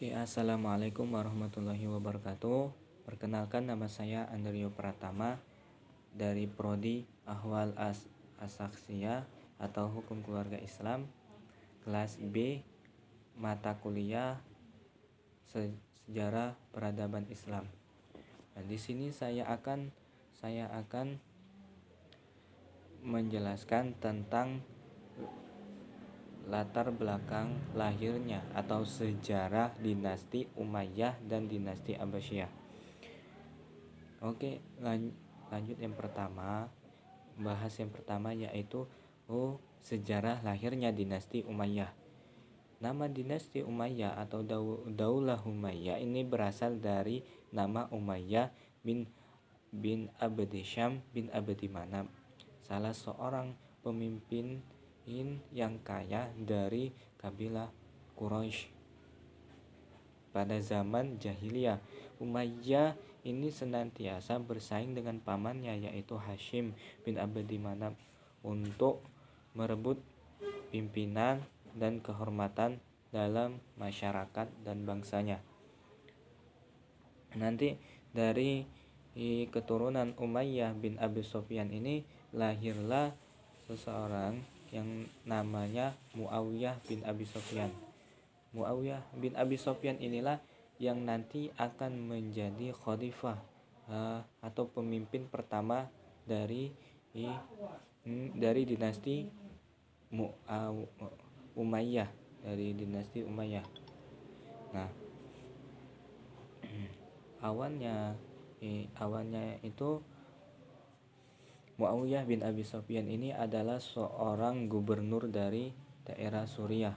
Oke, assalamualaikum warahmatullahi wabarakatuh. Perkenalkan, nama saya Andrio Pratama dari Prodi Ahwal Asaksiyah atau Hukum Keluarga Islam, kelas B, mata kuliah Sejarah Peradaban Islam. Nah, di sini saya akan menjelaskan tentang latar belakang lahirnya atau sejarah dinasti Umayyah dan dinasti Abbasiyah. Oke, lanjut yang pertama. Bahas yang pertama yaitu sejarah lahirnya dinasti Umayyah. Nama dinasti Umayyah atau Daulah Umayyah ini berasal dari nama Umayyah bin Abdi Syam bin Abdi Manaf, salah seorang pemimpin yang kaya dari kabilah Quraisy. Pada zaman jahiliyah, Umayyah ini senantiasa bersaing dengan pamannya yaitu Hashim bin Abdi Manaf untuk merebut pimpinan dan kehormatan dalam masyarakat dan bangsanya. Nanti dari keturunan Umayyah bin Abi Sufyan ini lahirlah seseorang yang namanya Muawiyah bin Abi Sufyan. Muawiyah bin Abi Sufyan inilah yang nanti akan menjadi khalifah atau pemimpin pertama dari dinasti Umayyah, dari dinasti Umayyah. Nah, awalnya itu Muawiyah bin Abi Sufyan ini adalah seorang gubernur dari daerah Suriah.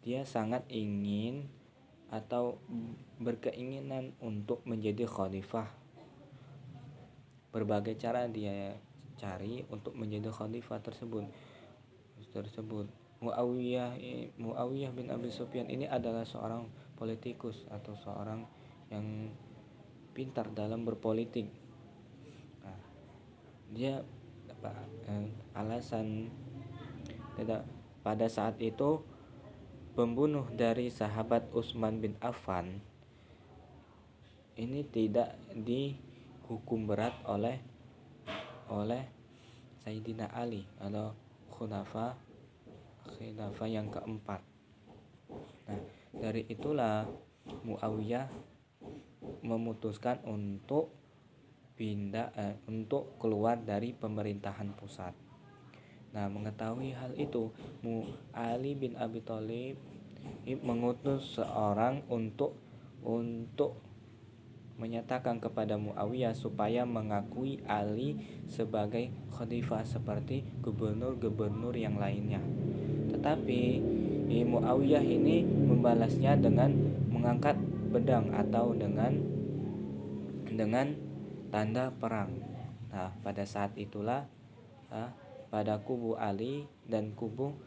Dia sangat ingin atau berkeinginan untuk menjadi khalifah. Berbagai cara dia cari untuk menjadi khalifah tersebut. Muawiyah bin Abi Sufyan ini adalah seorang politikus atau seorang yang pintar dalam berpolitik. Dia alasan pada saat itu pembunuh dari sahabat Utsman bin Affan ini tidak dihukum berat oleh Sayyidina Ali atau khilafah yang keempat. Nah, dari itulah Muawiyah memutuskan untuk keluar dari pemerintahan pusat. Nah, mengetahui hal itu, Ali bin Abi Thalib mengutus seorang untuk menyatakan kepada Muawiyah supaya mengakui Ali sebagai khalifah seperti gubernur-gubernur yang lainnya. Tetapi Muawiyah ini membalasnya dengan mengangkat pedang atau dengan tanda perang. Nah, pada saat itulah pada kubu Ali dan kubu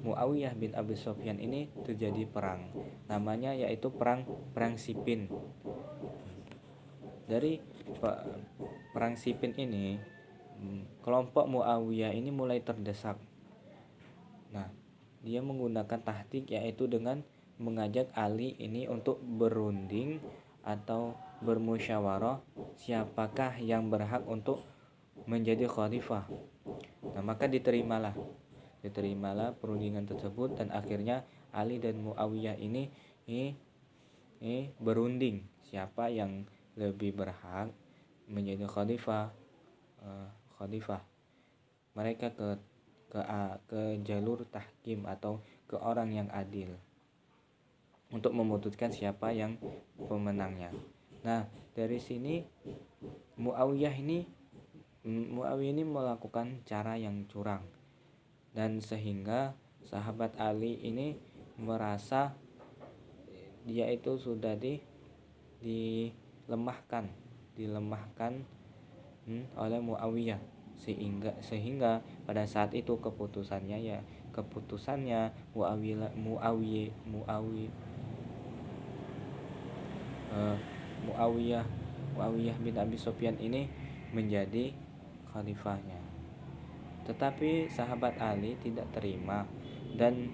Muawiyah bin Abi Sufyan ini terjadi perang. Namanya yaitu perang Siffin. Dari perang Siffin ini, kelompok Muawiyah ini mulai terdesak. Nah, dia menggunakan taktik yaitu dengan mengajak Ali ini untuk berunding atau bermusyawarah siapakah yang berhak untuk menjadi khalifah. Nah, maka diterimalah perundingan tersebut dan akhirnya Ali dan Muawiyah ini berunding siapa yang lebih berhak menjadi khalifah. Mereka ke jalur tahkim atau ke orang yang adil untuk memutuskan siapa yang pemenangnya. Nah, dari sini Muawiyah ini melakukan cara yang curang, dan sehingga sahabat Ali ini merasa dia itu sudah dilemahkan oleh Muawiyah, sehingga pada saat itu keputusannya Muawiyah bin Abi Sufyan ini menjadi khalifahnya. Tetapi sahabat Ali tidak terima dan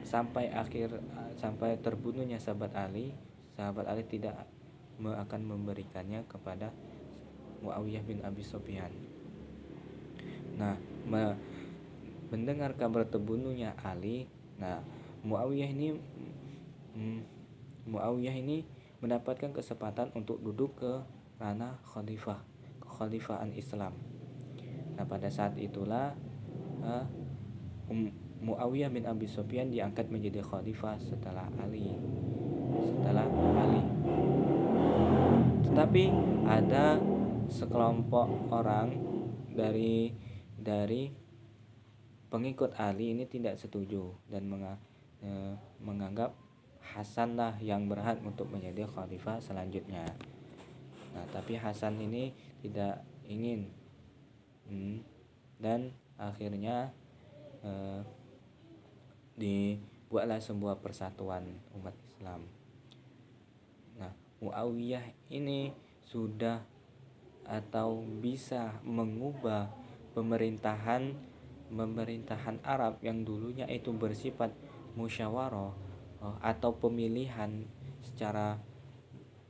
sampai terbunuhnya sahabat Ali tidak akan memberikannya kepada Muawiyah bin Abi Sufyan. Nah, mendengar kabar terbunuhnya Ali, nah Muawiyah ini mendapatkan kesempatan untuk duduk ke ranah kekhalifahan Islam. Nah, pada saat itulah Muawiyah bin Abi Sufyan diangkat menjadi khalifah setelah Ali. Tetapi ada sekelompok orang dari pengikut Ali ini tidak setuju dan menganggap Hasan lah yang berhak untuk menjadi khalifah selanjutnya. Nah, tapi Hasan ini tidak ingin, dan akhirnya dibuatlah sebuah persatuan umat Islam. Nah, Muawiyah ini sudah atau bisa mengubah pemerintahan Arab yang dulunya itu bersifat musyawarah atau pemilihan secara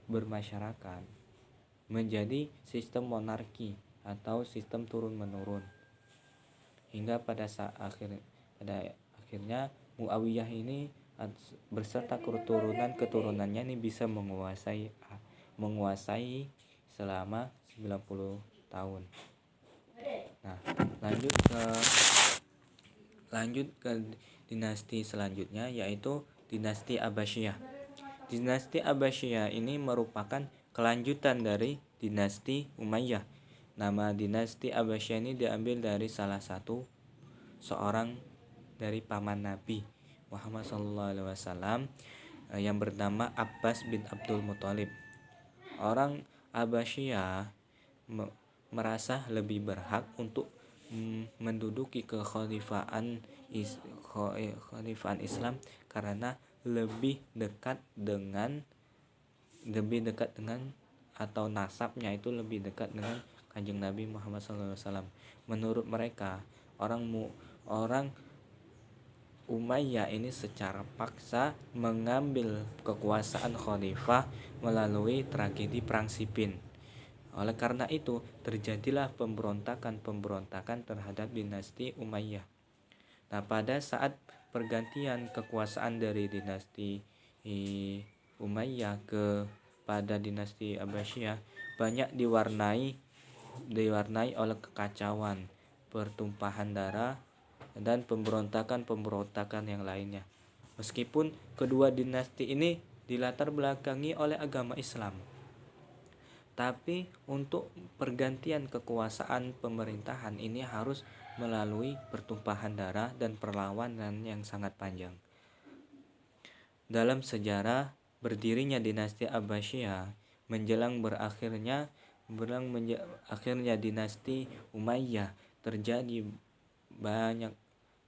bermasyarakat menjadi sistem monarki atau sistem turun-menurun, hingga pada akhirnya Muawiyah ini beserta keturunannya ini bisa menguasai selama 90 tahun. Nah, lanjut ke dinasti selanjutnya, yaitu dinasti Abbasiyah. Dinasti Abbasiyah ini merupakan kelanjutan dari dinasti Umayyah. Nama dinasti Abbasiyah ini diambil dari salah satu seorang dari paman Nabi Muhammad SAW yang bernama Abbas bin Abdul Muthalib. Orang Abbasiyah merasa lebih berhak untuk menduduki kekhalifahan Islam karena lebih dekat dengan atau nasabnya itu lebih dekat dengan Kanjeng Nabi Muhammad SAW. Menurut mereka, orang Umayyah ini secara paksa mengambil kekuasaan khalifah melalui tragedi Perang Siffin. Oleh karena itu, terjadilah pemberontakan terhadap dinasti Umayyah. Nah, pada saat pergantian kekuasaan dari dinasti Umayyah pada dinasti Abbasiyah banyak diwarnai oleh kekacauan, pertumpahan darah, dan pemberontakan yang lainnya. Meskipun kedua dinasti ini dilatar belakangi oleh agama Islam, tapi untuk pergantian kekuasaan pemerintahan ini harus melalui pertumpahan darah dan perlawanan yang sangat panjang. Dalam sejarah berdirinya dinasti Abbasiyah menjelang akhirnya dinasti Umayyah, terjadi banyak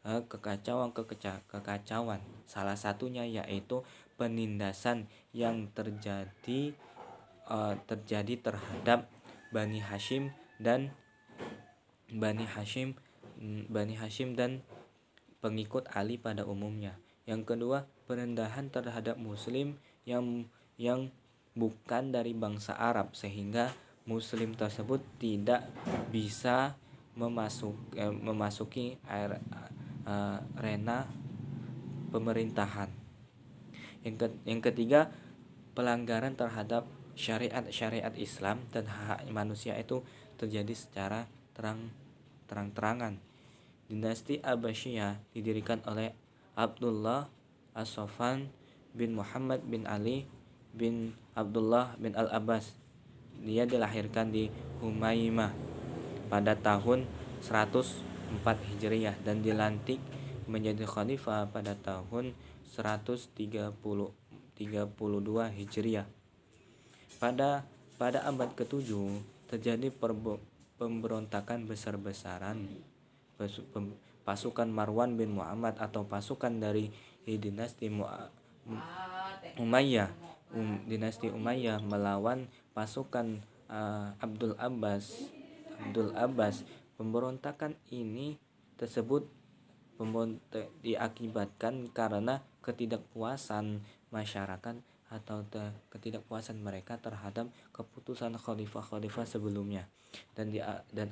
kekacauan. Salah satunya yaitu penindasan yang terjadi terhadap Bani Hashim dan pengikut Ali pada umumnya. Yang kedua, perendahan terhadap Muslim yang bukan dari bangsa Arab, sehingga Muslim tersebut tidak bisa memasuki arena pemerintahan. Yang ketiga, pelanggaran terhadap syariat Islam dan hak manusia itu terjadi secara terang-terangan. Dinasti Abbasiyah didirikan oleh Abdullah As-Sofan bin Muhammad bin Ali bin Abdullah bin Al-Abbas. Dia dilahirkan di Humaimah pada tahun 104 Hijriah dan dilantik menjadi khalifah pada tahun 132 Hijriah. Pada abad ke-7 terjadi pemberontakan besar-besaran. Pasukan Marwan bin Muhammad atau pasukan dari dinasti Umayyah melawan pasukan Abdul Abbas. Pemberontakan ini tersebut diakibatkan karena ketidakpuasan masyarakat atau ketidakpuasan mereka terhadap keputusan khalifah-khalifah sebelumnya, dan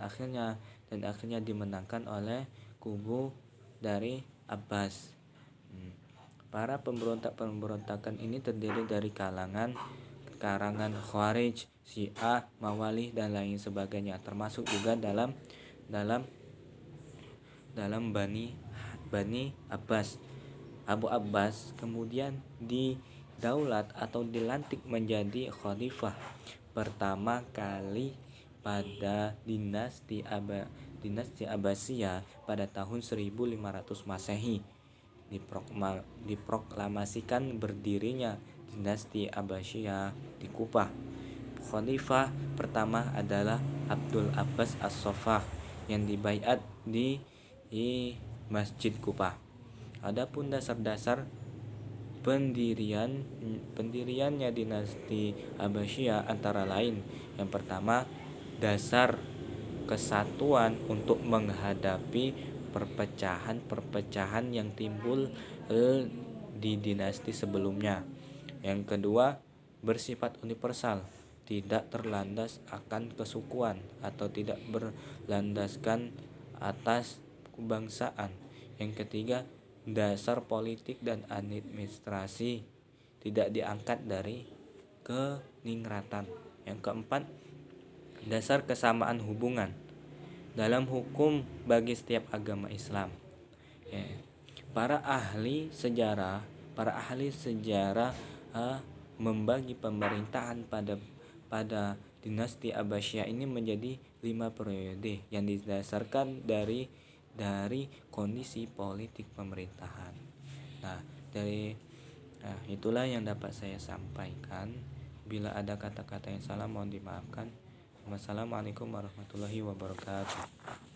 akhirnya dimenangkan oleh kubu dari Abbas. Para pemberontakan ini terdiri dari karangan Khawarij, Syiah, Mawalih dan lain sebagainya, termasuk juga dalam Bani Abbas. Abu Abbas kemudian didaulat atau dilantik menjadi khalifah pertama kali pada dinasti Abbasiyah pada tahun 1500 Masehi. Diproklamasikan berdirinya dinasti Abbasiyah di Kufah. Khalifah pertama adalah Abdul Abbas As-Saffah yang dibaiat di Masjid Kufah. Adapun dasar-dasar pendiriannya dinasti Abbasiyah antara lain: yang pertama, dasar kesatuan untuk menghadapi perpecahan yang timbul di dinasti sebelumnya. Yang kedua, bersifat universal, tidak terlandas akan kesukuan atau tidak berlandaskan atas kebangsaan. Yang ketiga, dasar politik dan administrasi, tidak diangkat dari keningratan. Yang keempat, dasar kesamaan hubungan dalam hukum bagi setiap agama Islam. Para ahli sejarah membagi pemerintahan pada dinasti Abbasiyah ini menjadi 5 periode yang didasarkan dari kondisi politik pemerintahan. Itulah yang dapat saya sampaikan. Bila ada kata-kata yang salah mohon dimaafkan. Wassalamualaikum warahmatullahi wabarakatuh.